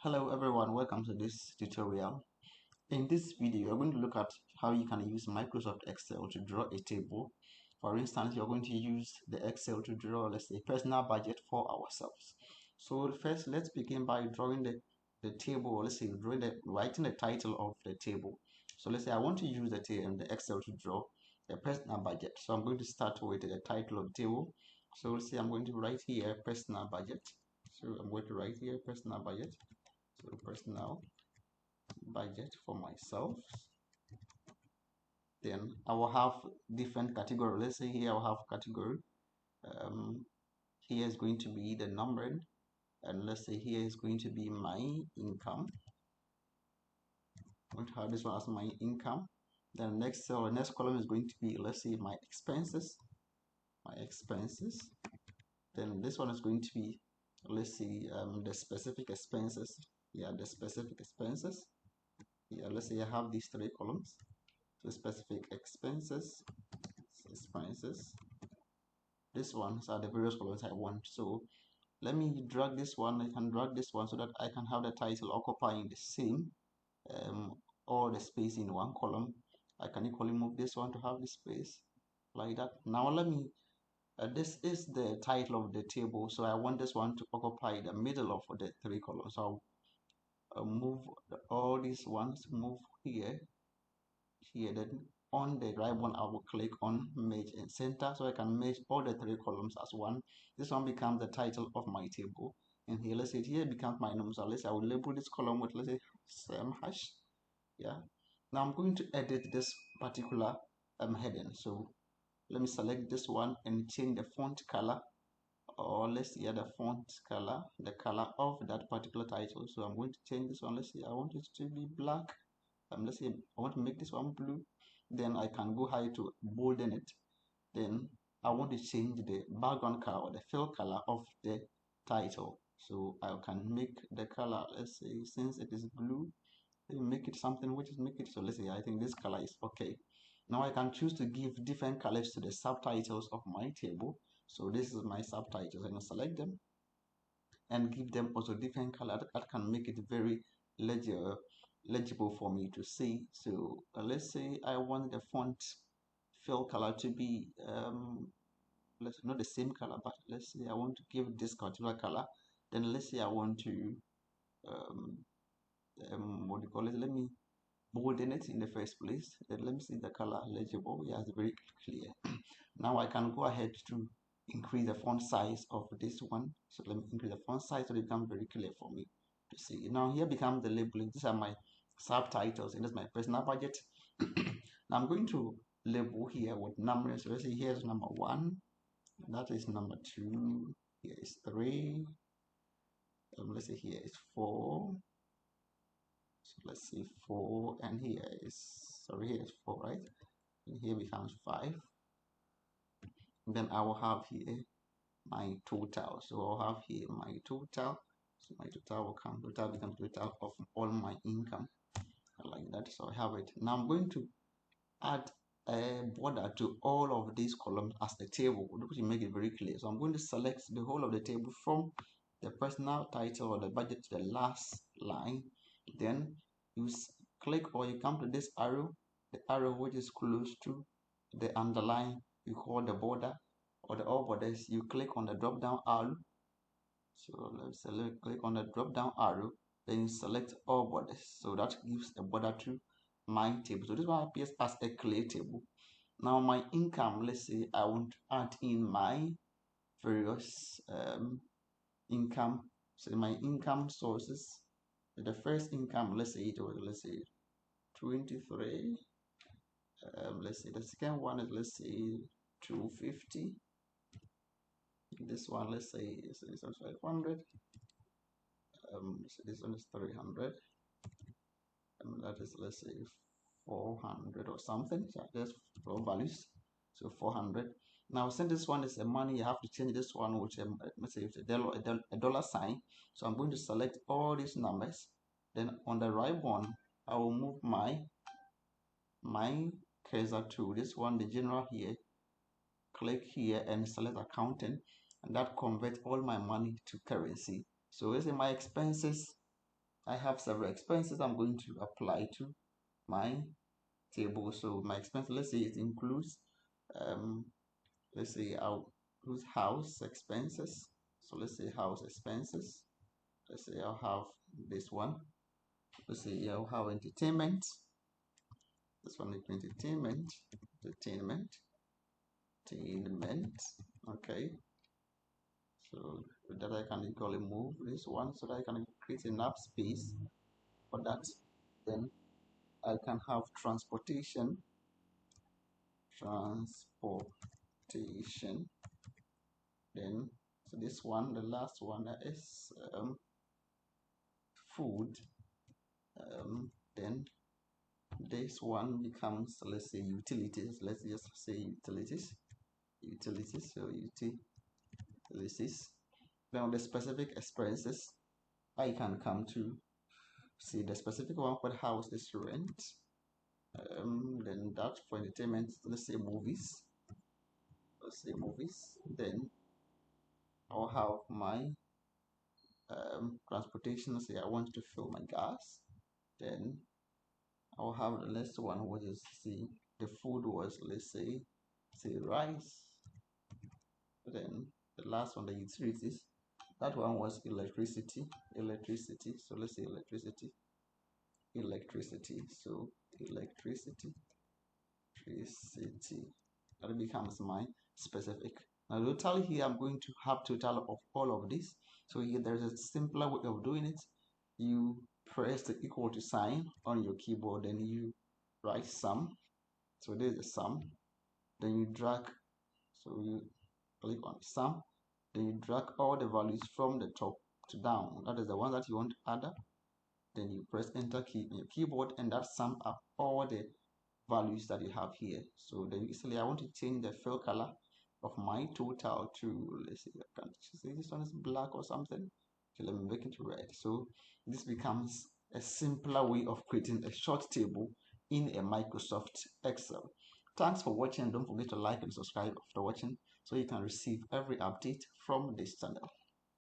Hello everyone, welcome to this tutorial. In this video, we're going to look at how you can use Microsoft Excel to draw a table. For instance, you're going to use the Excel to draw, let's say, personal budget for ourselves. So first, let's begin by drawing the table, or let's say writing the title of the table. So let's say I want to use the Excel to draw the personal budget. So I'm going to start with the title of the table. So let's say I'm going to write here personal budget. So I'm going to write here personal budget. So personal budget for myself. Then I will have different category. Let's say here I'll have category. Um, here is going to be the number, and let's say here is going to be my income. I'm going to have this one as my income. Then next cell, the next column is going to be, let's say, my expenses. My expenses. Then this one is going to be, let's see, the specific expenses. Yeah, the specific expenses. Yeah, let's say I have these three columns. So specific expenses. This ones are the various columns I want. So let me drag this one. I can drag this one so that I can have the title occupying the same all the space in one column. I can equally move this one to have the space like that. Now let me this is the title of the table, so I want this one to occupy the middle of the three columns. So I'll move all these ones, move here, then on the right one I will click on merge and center, so I can merge all the three columns as one. This one becomes the title of my table, and here, let's say here becomes my name. So let's say I will label this column with, let's say, same hash. Yeah, now I'm going to edit this particular heading. So let me select this one and change the font color, or let's see the font color, the color of that particular title. So I'm going to change this one. Let's see, I want it to be black. Let's say I want to make this one blue. Then I can go high to bolden it. Then I want to change the background color or the fill color of the title. So I can make the color, let's say, since it is blue, make it something which is make it, so let's say I think this color is okay. Now I can choose to give different colors to the subtitles of my table. So this is my subtitles. I'm going to select them and give them also different color that can make it very legible for me to see. So let's say I want the font fill color to be let's not the same color, but let's say I want to give this particular color. Then let's say I want to what do you call it, let me bolden it in the first place. Then let me see the color legible. Yeah, it's very clear. Now I can go ahead to increase the font size of this one. So let me increase the font size so it becomes very clear for me to see. Now here becomes the labeling. These are my subtitles and this is my personal budget. Now I'm going to label here with numbers. So let's say here's number 1, that is number 2, here is 3, let's say here is 4, so let's see 4, and here is, sorry, here is 4, right? And here becomes 5. And then I will have here my total. So I'll have here my total. So my total will come, total becomes total of all my income, like that. So I have it. Now I'm going to add a border to all of these columns as a table, which will make it very clear. So I'm going to select the whole of the table from the personal title or the budget to the last line. Then you click or you come to this arrow, the arrow which is close to the underline, you call the border or the all borders. You click on the drop down arrow. So let's select, click on the drop down arrow, then you select all borders. So that gives a border to my table. So this one appears as a clear table. Now my income, let's say I want to add in my various income. So my income sources, the first income, let's say it was, let's say 23. Let's say the second one is, let's say 250. This one, let's say is 500. So this one is 300. That is, let's say 400 or something. So there's 4 values. So 400. Now since this one is a money, you have to change this one with let's say a dollar sign. So I'm going to select all these numbers. Then on the right one, I will move my cursor to this one, the general here. Click here and select accounting, and that converts all my money to currency. So let's say my expenses I have several expenses I'm going to apply to my table. So my expense, let's say it includes, let's say I'll use house expenses. So let's say house expenses. Let's say I'll have this one. Let's say I'll have entertainment. This one is entertainment. Okay. So that I can equally move this one so that I can create enough space for that. Then I can have transportation. Then so this one, the last one is food. Then this one becomes, let's say, utilities. Let's just say utilities. So utilities. Then the specific expenses I can come to see the specific one for the house is rent. Then that for entertainment, let's say movies. Then I'll have my transportation. Say I want to fill my gas. Then I'll have the next one, which is see the food was, let's say rice. Then the last one, the utilities, that one was electricity. So let's say electricity. So electricity that becomes my specific. Now total here, I'm going to have total of all of this. So here there's a simpler way of doing it. You press the equal to sign on your keyboard, then you write sum. So there's a sum. Then you drag, so you click on sum, then you drag all the values from the top to down. That is the one that you want to add up. Then you press enter key on your keyboard, and that sum up all the values that you have here. So then easily I want to change the fill color of my total to, let's see, I can't say this one is black or something. Okay, let me make it red. So this becomes a simpler way of creating a short table in a Microsoft Excel. Thanks for watching, and don't forget to like and subscribe after watching so you can receive every update from this channel.